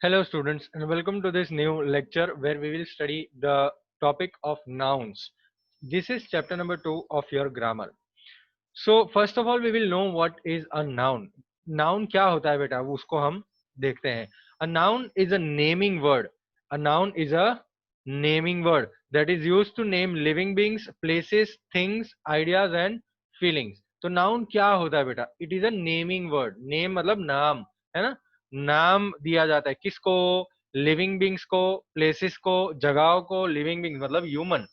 Hello students and welcome to this new lecture where we will study the topic of nouns. This is chapter number 2 of your grammar. So first of all we will know what is a noun. Noun क्या होता है बेटा वो उसको हम देखते हैं. A noun is a naming word. A noun is a naming word that is used to name living beings, places, things, ideas and feelings. तो noun क्या होता है बेटा? It is a naming word. Name मतलब नाम है ना. नाम दिया जाता है किसको? लिविंग बींग्स को, प्लेसेस को, जगहों को. लिविंग बींग्स मतलब ह्यूमन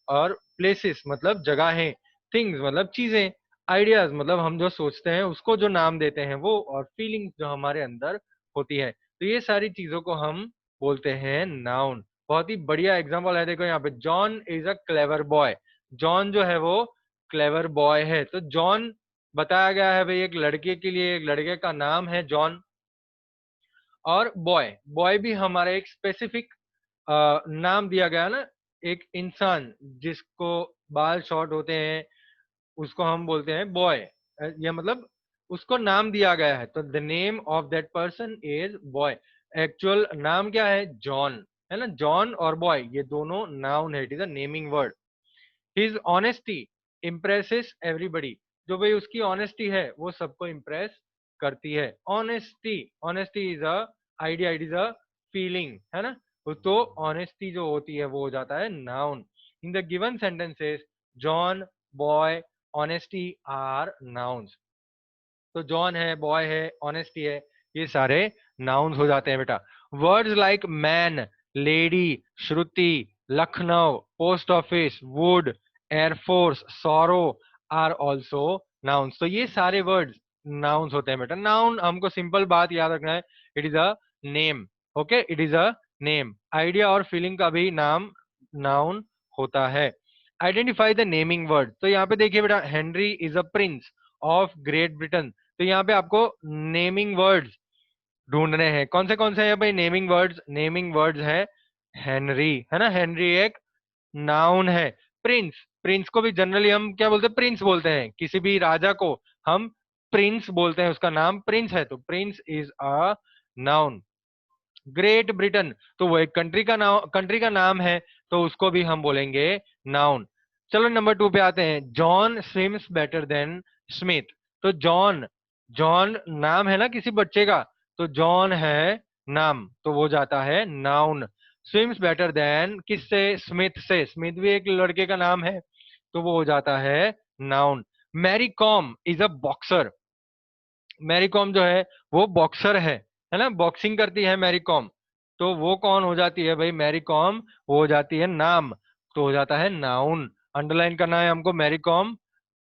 और प्लेसेस मतलब जगहें, थिंग्स मतलब चीजें, आइडियाज मतलब हम जो सोचते हैं उसको जो नाम देते हैं वो, और फीलिंग्स जो हमारे अंदर होती है. तो ये सारी चीजों को हम बोलते हैं नाउन. बहुत ही बढ़िया एग्जांपल है, देखो यहाँ पे John is a clever boy. John जो है वो क्लेवर बॉय है. तो जॉन बताया गया है भाई एक लड़के के लिए, एक लड़के का नाम है जॉन. और बॉय, बॉय भी हमारा एक स्पेसिफिक नाम दिया गया ना. एक इंसान जिसको बाल शॉर्ट होते हैं उसको हम बोलते हैं बॉय. ये मतलब उसको नाम दिया गया है. तो the name of that person is boy. Actual नाम क्या है? जॉन है ना. जॉन और बॉय ये दोनों नाउन है. It is a naming word. His honesty impresses everybody. जो भाई उसकी ऑनेस्टी है वो सबको इम्प्रेस करती है. Honesty, honesty is a idea, it is a feeling है ना. तो ऑनेस्टी जो होती है वो हो जाता है noun. In the given sentences John, boy, honesty are nouns. तो जॉन है, बॉय है, ऑनेस्टी है, ये सारे नाउन्स हो जाते हैं बेटा. Words like man, lady, Shruti, Lucknow, post office, wood, air force, sorrow are also nouns. तो ये सारे वर्ड्स नाउन्स होते हैं बेटा. नाउन हमको सिंपल बात याद रखना है, it is a name. Okay, it is a name. Idea और फीलिंग का भी नाम नाउन होता है. Identify the naming word. तो यहाँ पे देखिए बेटा, Henry is a prince of great Britain. तो यहाँ पे आपको नेमिंग वर्ड्स ढूंढने हैं. कौन से हैं भाई नेमिंग वर्ड्स? नेमिंग वर्ड्स है हेनरी है ना. हेनरी एक नाउन है. प्रिंस, प्रिंस को भी जनरली हम क्या बोलते हैं? प्रिंस बोलते हैं. किसी भी राजा को हम प्रिंस बोलते हैं, उसका नाम प्रिंस है, तो Prince is a noun. Great Britain, तो वो एक कंट्री का नाम है, तो उसको भी हम बोलेंगे नाउन. चलो नंबर 2 पे आते हैं. John swims better than Smith. तो जॉन, जॉन नाम है ना किसी बच्चे का, तो जॉन है नाम, तो वो जाता है नाउन. स्विम्स बेटर देन किससे? स्मिथ से. स्मिथ भी एक लड़के का नाम है, तो वो हो जाता है noun. Mary Kom is a boxer. Mary Kom जो है वो बॉक्सर है ना. बॉक्सिंग करती है मैरी कॉम, तो वो कौन हो जाती है भाई? मैरी कॉम, वो हो जाती है नाम, तो हो जाता है नाउन. अंडरलाइन करना है हमको मैरी कॉम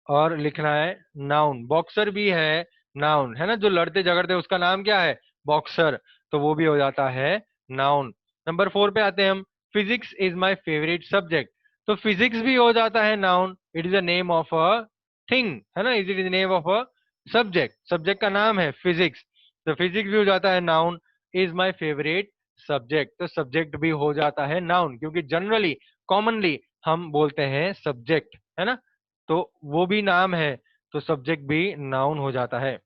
और लिखना है नाउन. बॉक्सर भी है नाउन है ना. जो लड़ते झगड़ते उसका नाम क्या है? बॉक्सर, तो वो भी हो जाता है नाउन. नंबर 4 पे आते हैं हम. Physics is my favourite subject. तो फिजिक्स भी हो जाता है noun. It is a name of a thing है ना. It is name of a subject. Subject का नाम है फिजिक्स, तो फिजिक्स भी हो जाता है noun. Is my favourite subject, तो सब्जेक्ट भी हो जाता है नाउन, क्योंकि जनरली कॉमनली हम बोलते हैं सब्जेक्ट है ना, तो वो भी नाम है, तो सब्जेक्ट भी नाउन हो जाता है.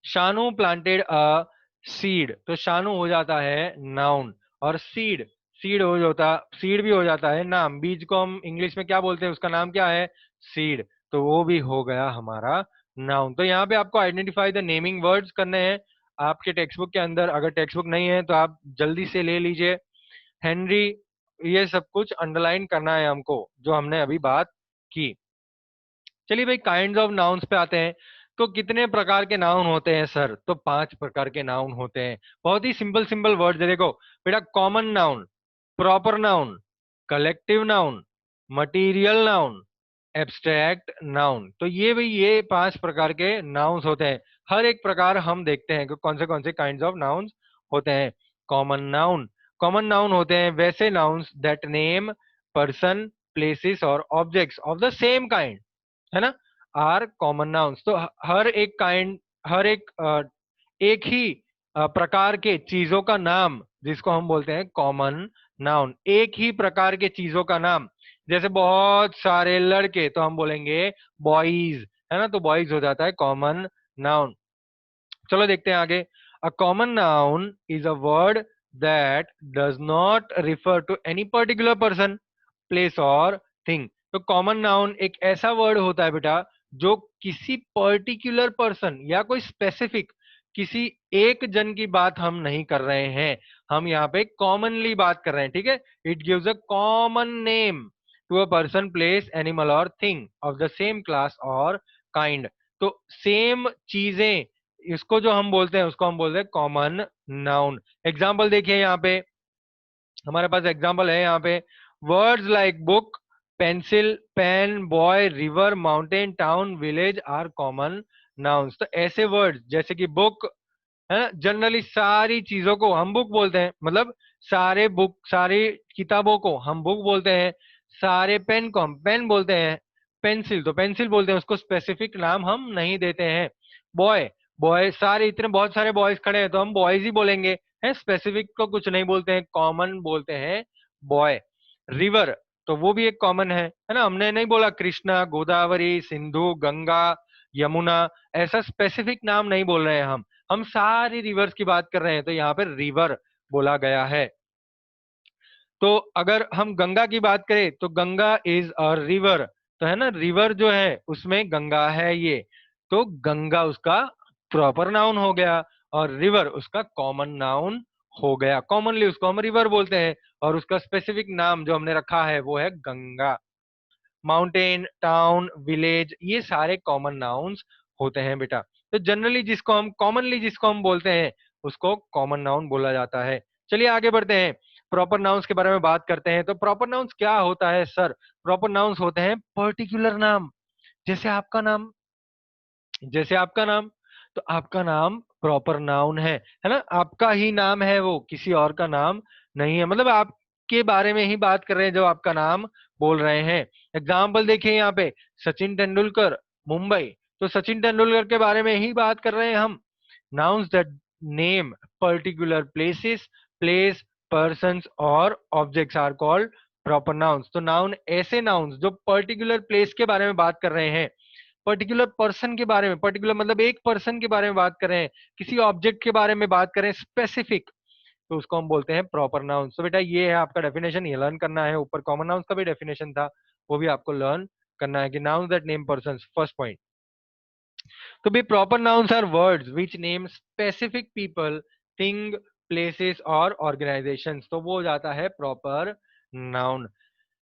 Shanu planted a seed. तो शानू हो जाता है नाउन, और सीड, सीड हो जाता, सीड भी हो जाता है नाम. बीज को हम इंग्लिश में क्या बोलते हैं? उसका नाम क्या है? सीड, तो वो भी हो गया हमारा नाउन. तो यहाँ पे आपको आइडेंटिफाई द नेमिंग वर्ड्स करने हैं आपके टेक्स्ट बुक के अंदर. अगर टेक्स्ट बुक नहीं है तो आप जल्दी से ले लीजिए. हेनरी, ये सब कुछ अंडरलाइन करना है हमको जो हमने अभी बात की. चलिए भाई, काइंड्स ऑफ नाउन्स पे आते हैं. तो कितने प्रकार के नाउन होते हैं सर? तो 5 प्रकार के नाउन होते हैं. बहुत ही सिंपल सिंपल वर्ड है, देखो बेटा. Common noun, proper noun, collective noun, material noun, abstract noun. तो ये भाई ये 5 प्रकार के नाउन्स होते हैं. हर एक प्रकार हम देखते हैं कि कौन से काइंड्स ऑफ नाउन्स होते हैं. कॉमन नाउन, कॉमन नाउन होते हैं वैसे nouns that name person, places और objects of the same kind है ना, आर कॉमन नाउन्स. तो हर एक काइंड, हर एक एक ही प्रकार के चीजों का नाम जिसको हम बोलते हैं कॉमन नाउन. एक ही प्रकार के चीजों का नाम, जैसे बहुत सारे लड़के तो हम बोलेंगे बॉयज है ना, तो बॉयज हो जाता है कॉमन नाउन. चलो देखते हैं आगे. A common noun is a word that does not refer to any particular person, place or thing. तो कॉमन नाउन एक ऐसा वर्ड होता है बेटा जो किसी पर्टिकुलर पर्सन या कोई स्पेसिफिक किसी एक जन की बात हम नहीं कर रहे हैं, हम यहाँ पे कॉमनली बात कर रहे हैं, ठीक है। It gives a common name to a person, place, animal और thing of the same class और काइंड। तो सेम चीजें, इसको जो हम बोलते हैं उसको हम बोलते हैं कॉमन नाउन। एग्जाम्पल देखिए यहाँ पे, हमारे पास एग्जाम्पल है यहाँ पे, words like book, pencil, pen, boy, river, mountain, town, village are common nouns. तो ऐसे वर्ड्स जैसे कि बुक है ना, जनरली सारी चीजों को हम बुक बोलते हैं, मतलब सारे बुक, सारी किताबों को हम बुक बोलते हैं। सारे पेन को हम पेन बोलते हैं, पेंसिल तो पेंसिल बोलते हैं, उसको स्पेसिफिक नाम हम नहीं देते हैं। बॉय, बॉय सारे इतने बहुत सारे बॉयज खड़े हैं तो हम बॉयज ही बोलेंगे, है, स्पेसिफिक को कुछ नहीं बोलते हैं, कॉमन बोलते हैं बॉय। रिवर तो वो भी एक कॉमन है ना, हमने नहीं बोला कृष्णा, गोदावरी, सिंधु, गंगा, यमुना, ऐसा स्पेसिफिक नाम नहीं बोल रहे हैं हम सारी रिवर्स की बात कर रहे हैं, तो यहाँ पर रिवर बोला गया है। तो अगर हम गंगा की बात करें तो गंगा इज अ रिवर, तो है ना, रिवर जो है उसमें गंगा है ये, तो गंगा उसका प्रॉपर नाउन हो गया और रिवर उसका कॉमन नाउन हो गया। कॉमनली उसको हम रिवर बोलते हैं और उसका स्पेसिफिक नाम जो हमने रखा है वो है गंगा। माउंटेन, टाउन, विलेज, ये सारे कॉमन नाउन्स होते हैं बेटा। तो जनरली जिसको हम कॉमनली जिसको हम बोलते हैं उसको कॉमन नाउन बोला जाता है। चलिए आगे बढ़ते हैं, प्रॉपर नाउन्स के बारे में बात करते हैं। तो प्रॉपर नाउन्स क्या होता है सर? प्रॉपर नाउन्स होते हैं पर्टिकुलर नाम, जैसे आपका नाम, जैसे आपका नाम, तो आपका नाम प्रॉपर नाउन है ना, आपका ही नाम है वो, किसी और का नाम नहीं है, मतलब आपके बारे में ही बात कर रहे हैं जब आपका नाम बोल रहे हैं। एग्जाम्पल देखिए यहाँ पे, सचिन तेंदुलकर, मुंबई, तो सचिन तेंदुलकर के बारे में ही बात कर रहे हैं हम। Nouns that name particular places, place, persons और objects are called proper nouns. तो नाउन ऐसे नाउन्स जो पर्टिकुलर प्लेस के बारे में बात कर रहे हैं, पर्टिकुलर पर्सन के बारे में, पर्टिकुलर मतलब एक पर्सन के बारे में बात कर रहे हैं, किसी ऑब्जेक्ट के बारे में बात करें स्पेसिफिक, तो उसको हम बोलते हैं प्रॉपर नाउन। तो बेटा ये है आपका डेफिनेशन, ये लर्न करना है। ऊपर कॉमन नाउन्स का भी डेफिनेशन था, वो भी आपको लर्न करना है कि nouns that name persons, first point. तो भी proper nouns are words which name specific people, thing, places और ऑर्गेनाइजेशंस, तो वो हो जाता है proper noun.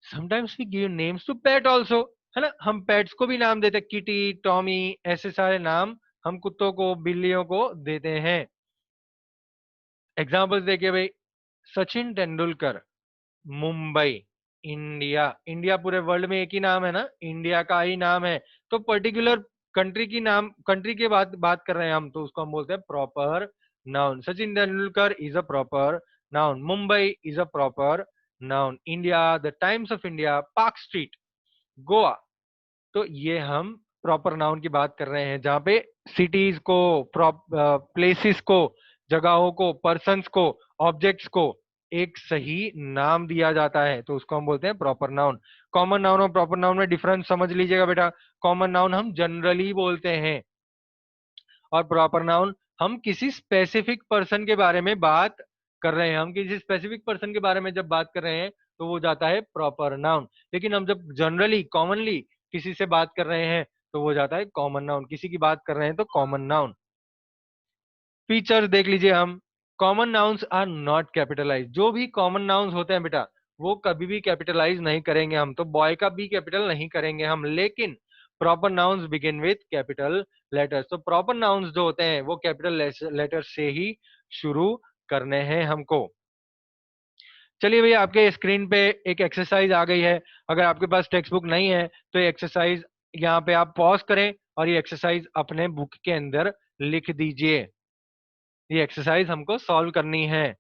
Sometimes we give names to pet also, है ना, हम पेट्स को भी नाम देते हैं, किटी, टॉमी, ऐसे सारे नाम हम कुत्तों को, बिल्लियों को देते हैं। एग्जाम्पल्स देखिए भाई, सचिन तेंदुलकर, मुंबई, इंडिया, इंडिया पूरे वर्ल्ड में एक ही नाम है ना, इंडिया का ही नाम है, तो पर्टिकुलर कंट्री की नाम, कंट्री के बात बात कर रहे हैं हम, तो उसको हम बोलते हैं proper noun. Sachin Tendulkar is a proper noun, Mumbai is a proper noun, India, the times of India, park street, Goa, तो ये हम प्रॉपर नाउन की बात कर रहे हैं, जहां पे सिटीज को, प्लेसेस को, जगहों को, पर्सन्स को, ऑब्जेक्ट्स को एक सही नाम दिया जाता है, तो उसको हम बोलते हैं प्रॉपर नाउन। कॉमन नाउन और प्रॉपर नाउन में डिफरेंस समझ लीजिएगा बेटा। कॉमन नाउन हम जनरली बोलते हैं और प्रॉपर नाउन हम किसी स्पेसिफिक पर्सन के बारे में बात कर रहे हैं, हम किसी स्पेसिफिक पर्सन के बारे में जब बात कर रहे हैं तो वो जाता है प्रॉपर नाउन। लेकिन हम जब जनरली कॉमनली किसी से बात कर रहे हैं तो वो जाता है कॉमन नाउन, किसी की बात कर रहे हैं तो कॉमन नाउन। फीचर्स देख लीजिए हम, common nouns are not capitalise, जो भी कॉमन नाउन्स होते हैं बेटा वो कभी भी कैपिटलाइज नहीं करेंगे हम, तो बॉय का बी कैपिटल नहीं करेंगे हम, लेकिन proper nouns begin with capital letters, तो प्रॉपर नाउन्स जो होते हैं वो कैपिटल लेटर से ही शुरू करने हैं हमको। चलिए भैया आपके स्क्रीन पे एक एक्सरसाइज आ गई है, अगर आपके पास टेक्स्ट बुक नहीं है तो ये एक्सरसाइज यहाँ पे आप पॉज करें और ये एक्सरसाइज अपने बुक के अंदर लिख दीजिए। ये एक्सरसाइज हमको सॉल्व करनी है,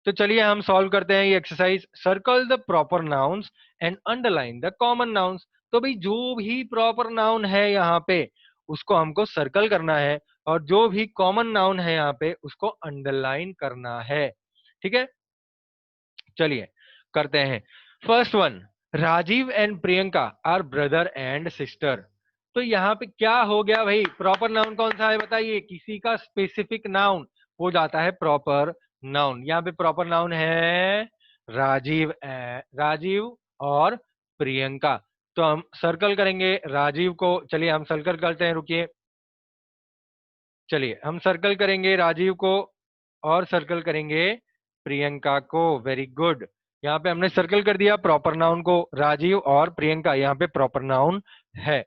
तो चलिए हम सॉल्व करते हैं ये exercise. Circle the proper nouns and underline the common nouns, तो भाई जो भी प्रॉपर नाउन है यहाँ पे उसको हमको सर्कल करना है और जो भी कॉमन नाउन है यहाँ पे उसको अंडरलाइन करना है, ठीक है। चलिए करते हैं। First one, Rajiv and Priyanka are brother and sister, तो यहाँ पे क्या हो गया भाई, प्रॉपर नाउन कौन सा है बताइए, किसी का स्पेसिफिक नाउन, वो जाता है प्रॉपर नाउन। यहाँ पे प्रॉपर नाउन है राजीव, राजीव और प्रियंका। तो हम सर्कल करेंगे राजीव को, चलिए हम सर्कल करते हैं, रुकिए, चलिए हम सर्कल करेंगे राजीव को और सर्कल करेंगे प्रियंका को। Very good. यहाँ पे हमने सर्कल कर दिया प्रॉपर नाउन को, राजीव और प्रियंका यहाँ पे प्रॉपर नाउन है।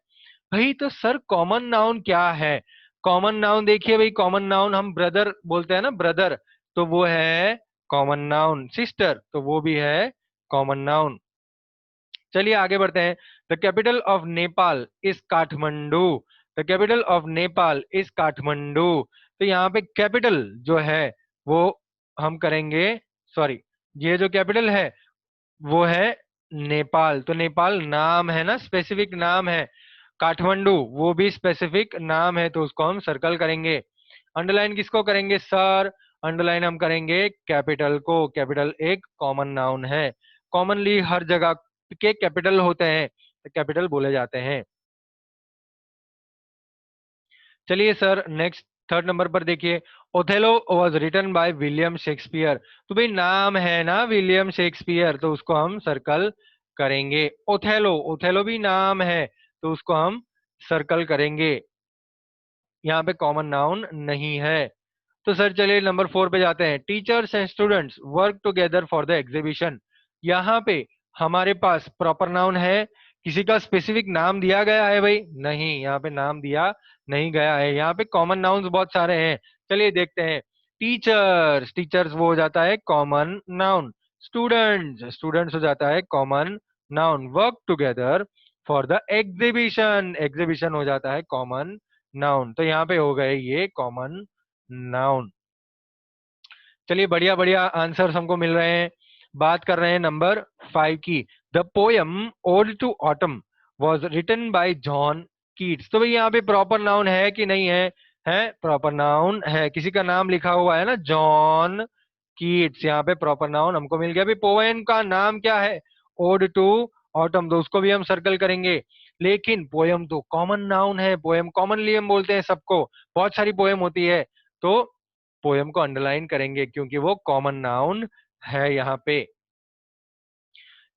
भाई तो सर कॉमन नाउन क्या है? कॉमन नाउन देखिए भाई, कॉमन नाउन हम ब्रदर बोलते हैं ना, ब्रदर, तो वो है कॉमन नाउन। सिस्टर तो वो भी है कॉमन नाउन। चलिए आगे बढ़ते हैं। The capital of Nepal is Kathmandu. The capital of Nepal is Kathmandu. तो यहाँ पे कैपिटल जो है वो हम करेंगे, सॉरी, ये जो कैपिटल है वो है नेपाल। तो नेपाल नाम है ना, स्पेसिफिक नाम है। काठमांडू वो भी स्पेसिफिक नाम है, तो उसको हम सर्कल करेंगे। अंडरलाइन किसको करेंगे सर? अंडरलाइन हम करेंगे कैपिटल को। कैपिटल एक कॉमन नाउन है, कॉमनली हर जगह के कैपिटल होते हैं, तो कैपिटल बोले जाते हैं। चलिए सर नेक्स्ट थर्ड नंबर पर देखिए, Othello was written by William Shakespeare. तो भाई नाम है ना विलियम शेक्सपियर, तो उसको हम सर्कल करेंगे। ओथेलो, ओथेलो भी नाम है, तो उसको हम सर्कल करेंगे। यहाँ पे कॉमन नाउन नहीं है। तो सर चलिए नंबर 4 पे जाते हैं। Teachers and students work together for the exhibition. यहाँ पे हमारे पास प्रॉपर नाउन है, किसी का स्पेसिफिक नाम दिया गया है भाई? नहीं, यहाँ पे नाम दिया नहीं गया है। यहाँ पे कॉमन नाउन्स बहुत सारे हैं, चलिए देखते हैं। टीचर्स, टीचर्स वो हो जाता है कॉमन नाउन। स्टूडेंट्स, स्टूडेंट्स हो जाता है common noun. Work together for the exhibition, exhibition हो जाता है कॉमन नाउन। तो यहाँ पे हो गए ये कॉमन नाउन। चलिए बढ़िया बढ़िया आंसर्स हमको मिल रहे हैं। बात कर रहे हैं नंबर 5 की। The poem ode to autumn was written by John Keats. तो भाई यहाँ पे प्रॉपर नाउन है कि नहीं है? है, प्रॉपर नाउन है। किसी का नाम लिखा हुआ है ना, जॉन कीट्स, यहाँ पे प्रॉपर नाउन हमको मिल गया। अभी पोएम का नाम क्या है? ओड टू ऑटम, तो उसको भी हम सर्कल करेंगे। लेकिन पोएम तो कॉमन नाउन है, पोएम कॉमनली हम बोलते हैं सबको, बहुत सारी पोएम होती है, तो पोएम को अंडरलाइन करेंगे क्योंकि वो कॉमन नाउन है यहाँ पे।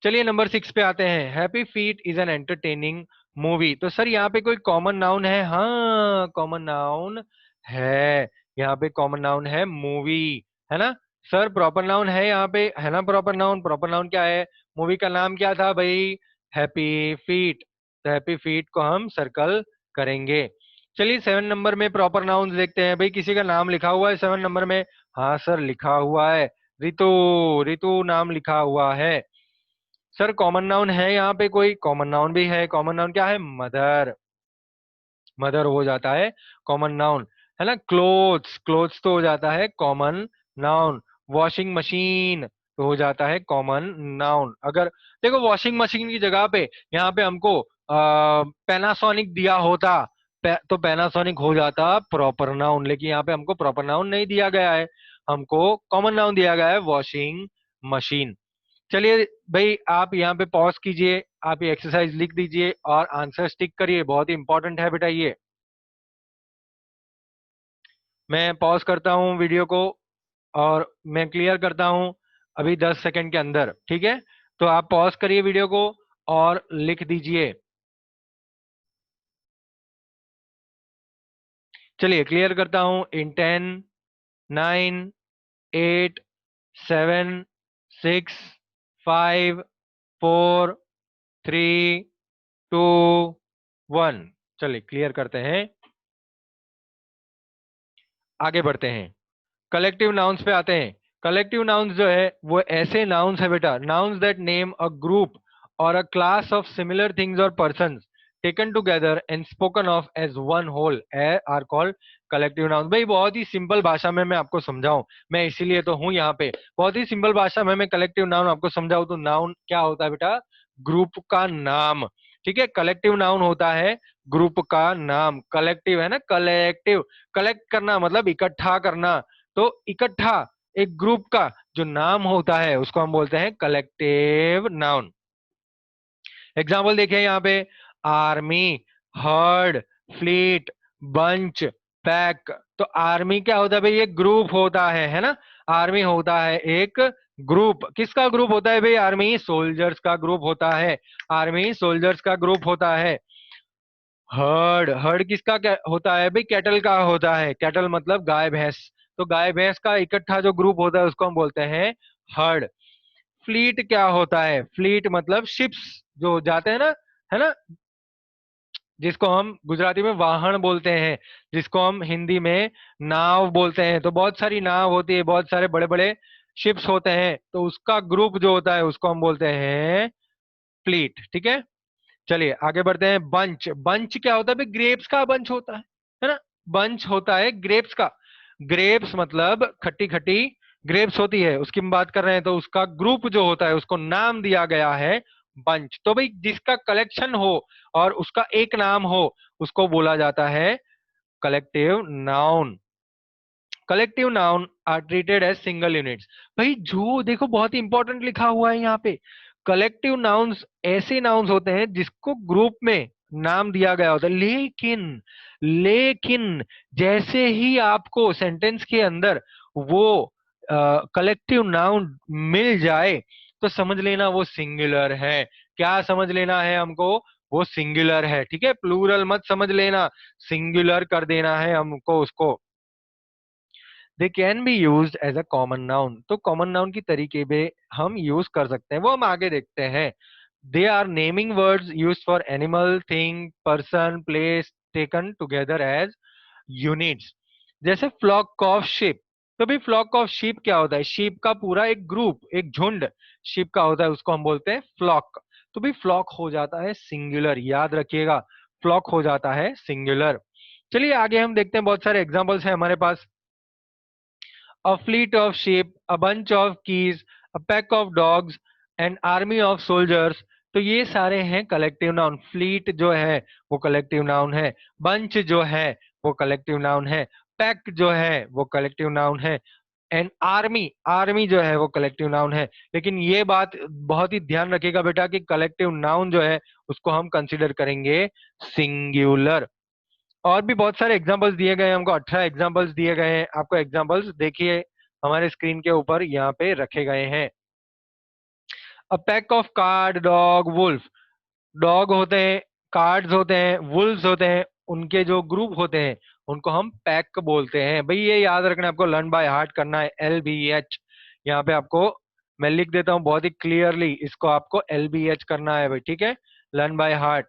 चलिए नंबर 6 पे आते हैं। Happy feet is an entertaining movie. तो सर यहाँ पे कोई कॉमन नाउन है? हाँ कॉमन नाउन है, यहाँ पे कॉमन नाउन है मूवी, है ना सर? प्रॉपर नाउन है यहाँ पे, है ना? प्रॉपर नाउन, प्रॉपर नाउन क्या है? मूवी का नाम क्या था भाई? Happy feet. तो हैप्पी फीट को हम सर्कल करेंगे। चलिए 7 नंबर में प्रॉपर नाउन देखते हैं। भाई किसी का नाम लिखा हुआ है 7 नंबर में? हाँ सर लिखा हुआ है, रितु, रितु नाम लिखा हुआ है। सर कॉमन नाउन है यहाँ पे कोई? कॉमन नाउन भी है। कॉमन नाउन क्या है? मदर, मदर हो जाता है कॉमन नाउन, है ना? क्लोथ्स, क्लोथ्स तो हो जाता है कॉमन नाउन। वॉशिंग मशीन तो हो जाता है कॉमन नाउन। अगर देखो वॉशिंग मशीन की जगह पे यहाँ पे हमको पैनासोनिक दिया होता, तो पैनासोनिक हो जाता प्रॉपर नाउन, लेकिन यहाँ पे हमको प्रॉपर नाउन नहीं दिया गया है, हमको कॉमन नाउन दिया गया है वॉशिंग मशीन। चलिए भाई आप यहाँ पे पॉज कीजिए, आप ये एक्सरसाइज लिख दीजिए और आंसर टिक करिए, बहुत ही इंपॉर्टेंट है बेटा ये। मैं पॉज करता हूँ वीडियो को और मैं क्लियर करता हूँ अभी 10 सेकंड के अंदर, ठीक है? तो आप पॉज करिए वीडियो को और लिख दीजिए। चलिए क्लियर करता हूँ इन 10, 9, 8, 7, 6, 5, 4, 3, 2, 1। चलिए क्लियर करते हैं, आगे बढ़ते हैं। कलेक्टिव नाउन्स पे आते हैं। कलेक्टिव नाउन्स जो है वो ऐसे नाउन्स है बेटा, nouns that name a group or a class of similar things or persons taken together and spoken of as one whole are called collective nouns. भाई बहुत ही सिंपल भाषा में मैं आपको समझाऊं, मैं इसीलिए तो हूं यहाँ पे, बहुत ही सिंपल भाषा में मैं कलेक्टिव नाउन आपको समझाऊं। तो नाउन क्या होता है बेटा? ग्रुप का नाम, ठीक है? कलेक्टिव नाउन होता है ग्रुप का नाम। कलेक्टिव है ना, कलेक्टिव, कलेक्ट करना मतलब इकट्ठा करना, तो इकट्ठा एक ग्रुप का जो नाम होता है उसको हम बोलते हैं कलेक्टिव नाउन। एग्जाम्पल देखिए यहाँ पे, army, heard, fleet, bunch, pack. तो आर्मी क्या होता है भाई, एक ग्रुप होता है ना। आर्मी होता है एक ग्रुप। किसका ग्रुप होता है भाई, आर्मी सोल्जर्स का ग्रुप होता है। आर्मी सोल्जर्स का ग्रुप होता है। हर्ड, हर्ड किसका क्या होता है भाई, कैटल का होता है। कैटल मतलब गाय भैंस। तो गाय भैंस का इकट्ठा जो ग्रुप होता है उसको हम बोलते हैं हर्ड। फ्लीट क्या होता है, फ्लीट मतलब शिप्स जो जाते हैं ना, है ना, जिसको हम गुजराती में वाहन बोलते हैं, जिसको हम हिंदी में नाव बोलते हैं। तो बहुत सारी नाव होती है, बहुत सारे बड़े बड़े शिप्स होते हैं, तो उसका ग्रुप जो होता है उसको हम बोलते हैं फ्लीट। ठीक है, चलिए आगे बढ़ते हैं। बंच, बंच क्या होता है भाई, ग्रेप्स का बंच होता है ना। बंच होता है ग्रेप्स का। ग्रेप्स मतलब खट्टी खट्टी ग्रेप्स होती है, उसकी हम बात कर रहे हैं। तो उसका ग्रुप जो होता है उसको नाम दिया गया है बंच। तो भाई जिसका कलेक्शन हो और उसका एक नाम हो उसको बोला जाता है collective noun. Collective noun are treated as single units. भाई जो देखो बहुत ही इंपॉर्टेंट लिखा हुआ है यहाँ पे, कलेक्टिव नाउन्स ऐसे नाउन्स होते हैं जिसको ग्रुप में नाम दिया गया होता है। लेकिन लेकिन जैसे ही आपको सेंटेंस के अंदर वो कलेक्टिव नाउन मिल जाए तो समझ लेना वो सिंगुलर है। क्या समझ लेना है हमको, वो सिंगुलर है। ठीक है, प्लूरल मत समझ लेना, सिंगुलर कर देना है हमको उसको। They can be use as a common noun. तो कॉमन नाउन की तरीके पे हम यूज कर सकते हैं, वो हम आगे देखते हैं। They are naming words use for animal, thing, person, place taken together as units. जैसे फ्लॉक ऑफ शिप। तो भाई फ्लॉक ऑफ शिप क्या होता है, शिप का पूरा एक ग्रुप, एक झुंड शिप का होता है, उसको हम बोलते हैं फ्लॉक। तो भाई फ्लॉक हो जाता है सिंगुलर, याद रखिएगा, फ्लॉक हो जाता है सिंगुलर। चलिए आगे हम देखते हैं, बहुत सारे एग्जांपल्स हैं हमारे पास। a fleet of sheep, a bunch of keys, a pack of dogs, an army of soldiers। तो ये सारे हैं कलेक्टिव नाउन। फ्लीट जो है वो कलेक्टिव नाउन है, बंच जो है वो कलेक्टिव नाउन है, पैक जो है वो कलेक्टिव नाउन है, एंड आर्मी, आर्मी जो है वो कलेक्टिव नाउन है। लेकिन ये बात बहुत ही ध्यान रखिएगा बेटा कि कलेक्टिव नाउन जो है उसको हम कंसिडर करेंगे सिंगुलर। और भी बहुत सारे एग्जांपल्स दिए गए हैं हमको, 18 एग्जांपल्स दिए गए हैं आपको। एग्जांपल्स देखिए हमारे स्क्रीन के ऊपर यहाँ पे रखे गए हैं। A pack of card, dog, wolf. Dog होते हैं, कार्ड्स होते हैं, वुल्व्स होते हैं, उनके जो ग्रुप होते हैं उनको हम पैक बोलते हैं। भाई ये याद रखना है, आपको लर्न बाय हार्ट करना है, LBH। यहाँ पे आपको मैं लिख देता हूँ बहुत ही क्लियरली, इसको आपको LBH करना है भाई। ठीक है, learn by heart,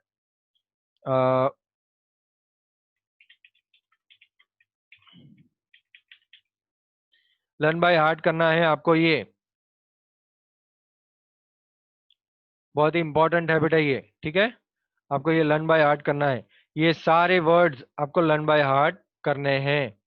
learn by heart करना है आपको, ये बहुत ही इंपॉर्टेंट है बेटा ये। ठीक है, आपको ये लर्न बाय हार्ट करना है, ये सारे वर्ड्स आपको लर्न बाय हार्ट करने हैं।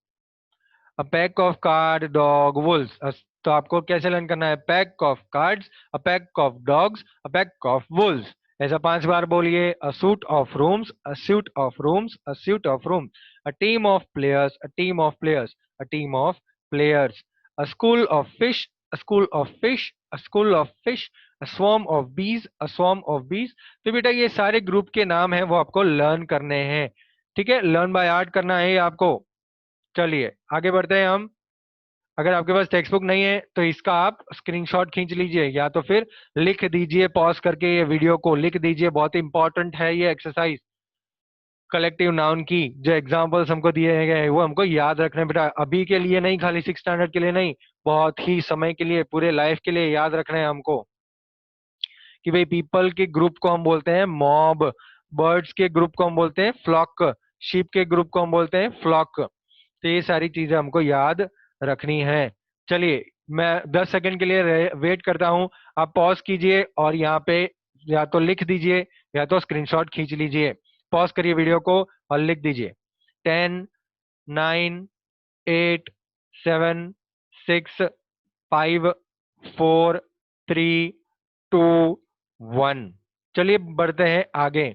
A pack of card, dog, Wolves. तो आपको कैसे लर्न करना है, pack of cards, a pack of dogs, a pack of Wolves. ऐसा 5 बार बोलिए। अ suit of rooms, a suit of rooms, a suit of rooms. A team of players, a team of players, a team of players. A school of fish, a school of fish, a school of fish. A swarm of बीज, अ swarm of बीज। तो बेटा ये सारे group के नाम हैं, वो आपको लर्न करने हैं। ठीक है, लर्न बाय हार्ट करना है ये आपको। चलिए आगे बढ़ते हैं हम। अगर आपके पास टेक्स्ट बुक नहीं है तो इसका आप स्क्रीनशॉट खींच लीजिए, या तो फिर लिख दीजिए, पॉज करके ये वीडियो को लिख दीजिए। बहुत इंपॉर्टेंट है ये एक्सरसाइज, कलेक्टिव नाउन की जो एग्जांपल्स हमको दिए गए हैं वो हमको याद रखने बेटा, अभी के लिए नहीं, खाली 6 स्टैंडर्ड के लिए नहीं, बहुत ही समय के लिए, पूरे लाइफ के लिए याद रखना है हमको। कि भाई पीपल के ग्रुप को हम बोलते हैं मॉब, बर्ड्स के ग्रुप को हम बोलते हैं फ्लॉक, शीप के ग्रुप को हम बोलते हैं फ्लॉक। तो ये सारी चीजें हमको याद रखनी है। चलिए मैं 10 सेकंड के लिए वेट करता हूं, आप पॉज कीजिए और यहाँ पे या तो लिख दीजिए या तो स्क्रीनशॉट खींच लीजिए। पॉज करिए वीडियो को और लिख दीजिए। 10, 9, 8, 7, 6, 5, 4, 3, 2, 1। चलिए बढ़ते हैं आगे।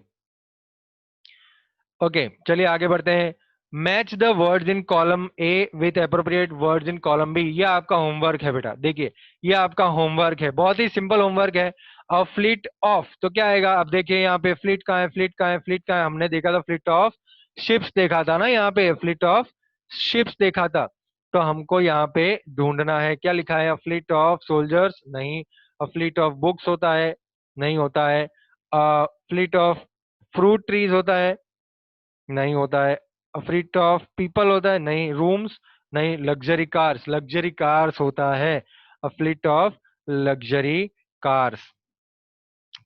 ओके चलिए आगे बढ़ते हैं। Match the words in column A with appropriate words in column B. ये आपका होमवर्क है बेटा, देखिए ये आपका होमवर्क है, बहुत ही सिंपल होमवर्क है। अ फ्लीट ऑफ, तो क्या आएगा, अब देखिए यहाँ पे फ्लीट कहाँ है, फ्लीट कहाँ है, फ्लीट कहाँ है, हमने देखा था फ्लीट ऑफ शिप्स देखा था ना, यहाँ पे फ्लीट ऑफ शिप्स देखा था, तो हमको यहाँ पे ढूंढना है क्या लिखा है, अ फ्लीट ऑफ सोल्जर्स नहीं, अ फ्लीट ऑफ बुक्स होता है, नहीं होता है, a fleet of fruit trees होता है, नहीं होता है, अ फ्लीट ऑफ पीपल होता है, नहीं, रूम्स नहीं, लग्जरी कार्स होता है, a fleet of luxury cars.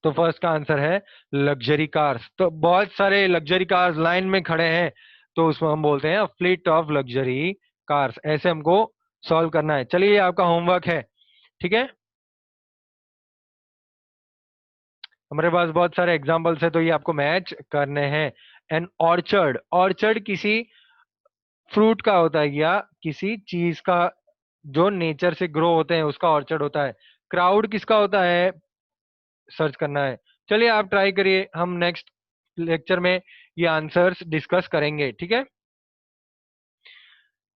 तो फर्स्ट का आंसर है लग्जरी कार्स। तो बहुत सारे लग्जरी कार्स लाइन में खड़े हैं, तो उसमें हम बोलते हैं फ्लीट ऑफ लग्जरी कार्स। ऐसे हमको सॉल्व करना है। चलिए, ये आपका होमवर्क है, ठीक है। हमारे पास बहुत सारे एग्जांपल्स है, तो ये आपको मैच करने हैं। एन ऑर्चर्ड, ऑर्चर्ड किसी फ्रूट का होता है या किसी चीज का जो नेचर से ग्रो होते हैं उसका ऑर्चर्ड होता है। क्राउड किसका होता है, सर्च करना है। चलिए आप ट्राई करिए, हम नेक्स्ट लेक्चर में ये आंसर्स डिस्कस करेंगे, ठीक है।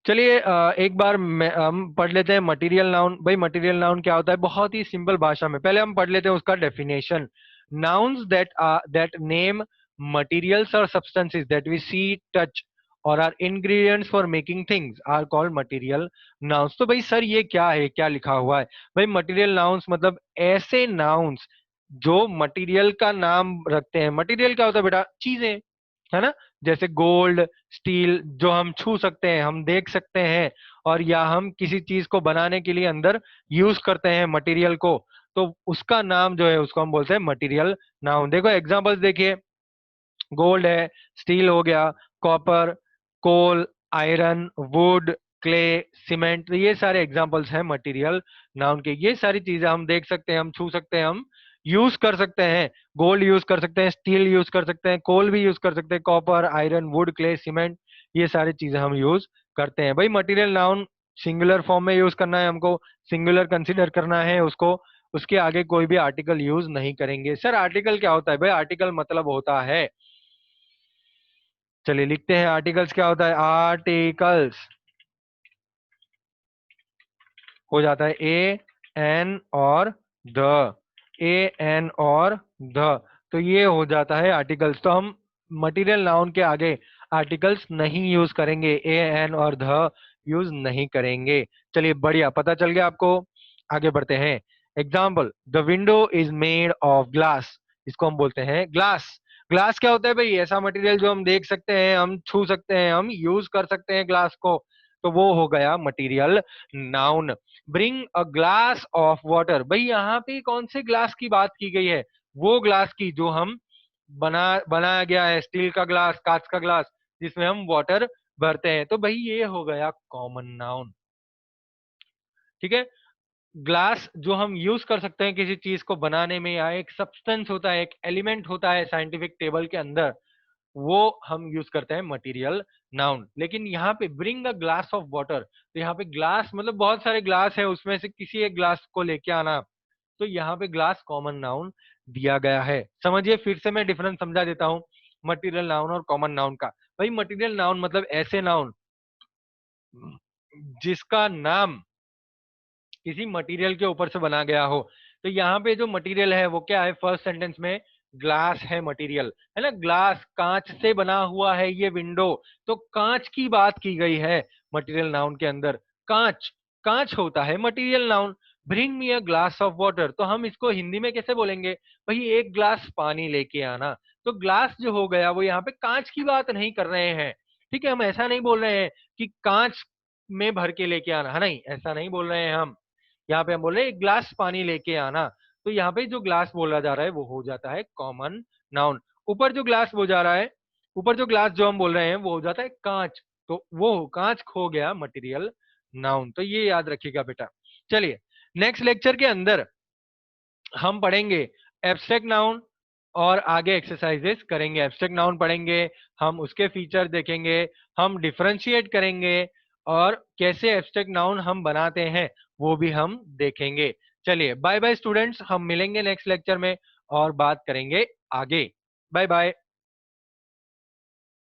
चलिए एक बार हम पढ़ लेते हैं मटेरियल नाउन। भाई मटेरियल नाउन क्या होता है, बहुत ही सिंपल भाषा में पहले हम पढ़ लेते हैं उसका definition. Nouns that name materials or substances that we see, touch or are ingredients for making things are called material nouns। तो भाई सर ये क्या है, क्या लिखा हुआ है। भाई मटेरियल नाउन्स मतलब ऐसे नाउन्स जो मटेरियल का नाम रखते हैं। मटेरियल क्या होता है बेटा, चीजें, है ना। जैसे गोल्ड, स्टील, जो हम छू सकते हैं, हम देख सकते हैं, और या हम किसी चीज को बनाने के लिए अंदर यूज करते हैं मटेरियल को, तो उसका नाम जो है उसको हम बोलते हैं मटेरियल नाउन। देखो एग्जांपल्स देखिए, गोल्ड है, स्टील हो गया, copper, coal, iron, wood, clay, cement, तो ये सारे एग्जांपल्स हैं मटेरियल नाउन के। ये सारी चीजें हम देख सकते हैं, हम छू सकते हैं, हम यूज कर सकते हैं। गोल्ड यूज कर सकते हैं, स्टील यूज कर सकते हैं, कोल भी यूज कर सकते हैं, copper, iron, wood, clay, cement, ये सारी चीजें हम यूज करते हैं। भाई मटेरियल नाउन सिंगुलर फॉर्म में यूज करना है हमको, सिंगुलर कंसिडर करना है उसको, उसके आगे कोई भी आर्टिकल यूज नहीं करेंगे। सर आर्टिकल क्या होता है, भाई आर्टिकल मतलब होता है, चलिए लिखते हैं आर्टिकल्स क्या होता है। आर्टिकल्स हो जाता है ए एन और द, ए एन और द, तो ये हो जाता है आर्टिकल्स। तो हम मटेरियल नाउन के आगे आर्टिकल्स नहीं यूज करेंगे, ए एन और द यूज नहीं करेंगे। चलिए बढ़िया, पता चल गया आपको। आगे बढ़ते हैं। Example, the window is made of glass, इसको हम बोलते हैं ग्लास। ग्लास क्या होता है भाई, ऐसा मटेरियल जो हम देख सकते हैं, हम छू सकते हैं, हम यूज कर सकते हैं ग्लास को, तो वो हो गया material noun. Bring a glass of water, भाई यहाँ पे कौन से ग्लास की बात की गई है, वो ग्लास की जो हम बनाया गया है, स्टील का ग्लास, कांच का ग्लास, जिसमें हम वाटर भरते हैं। तो भाई ये हो गया कॉमन नाउन, ठीक है। ग्लास जो हम यूज कर सकते हैं किसी चीज को बनाने में, या एक सब्सटेंस होता है, एक एलिमेंट होता है साइंटिफिक टेबल के अंदर, वो हम यूज करते हैं मटेरियल नाउन। लेकिन यहाँ पे bring a glass of water, तो यहाँ पे ग्लास मतलब बहुत सारे ग्लास है, उसमें से किसी एक ग्लास को लेके आना, तो यहाँ पे ग्लास कॉमन नाउन दिया गया है। समझिए, फिर से मैं डिफरेंस समझा देता हूँ मटेरियल नाउन और कॉमन नाउन का। भाई मटेरियल नाउन मतलब ऐसे नाउन जिसका नाम किसी मटेरियल के ऊपर से बना गया हो। तो यहाँ पे जो मटेरियल है वो क्या है, फर्स्ट सेंटेंस में ग्लास है मटेरियल, है ना। ग्लास, कांच से बना हुआ है ये विंडो, तो कांच की बात की गई है मटेरियल नाउन के अंदर। कांच, कांच होता है material noun. Bring me a glass of water, तो हम इसको हिंदी में कैसे बोलेंगे, भाई एक ग्लास पानी लेके आना। तो ग्लास जो हो गया वो यहाँ पे कांच की बात नहीं कर रहे हैं, ठीक है। हम ऐसा नहीं बोल रहे हैं कि कांच में भर के लेके आना, है नहीं, ऐसा नहीं बोल रहे हैं हम। यहाँ पे हम बोल रहे हैं एक ग्लास पानी लेके आना, तो यहाँ पे जो ग्लास बोला जा रहा है वो हो जाता है कॉमन नाउन। ऊपर जो ग्लास हो जा रहा है, ऊपर जो ग्लास जो हम बोल रहे हैं वो हो जाता है कांच, तो वो कांच हो गया मटेरियल नाउन। तो ये याद रखिएगा बेटा। चलिए नेक्स्ट लेक्चर के अंदर हम पढ़ेंगे एब्स्ट्रैक्ट नाउन, और आगे एक्सरसाइजेस करेंगे। एब्स्ट्रैक्ट नाउन पढ़ेंगे, हम उसके फीचर देखेंगे, हम डिफरेंशिएट करेंगे, और कैसे एब्स्ट्रैक्ट नाउन हम बनाते हैं वो भी हम देखेंगे। चलिए बाय बाय स्टूडेंट्स, हम मिलेंगे नेक्स्ट लेक्चर में और बात करेंगे आगे। Bye bye.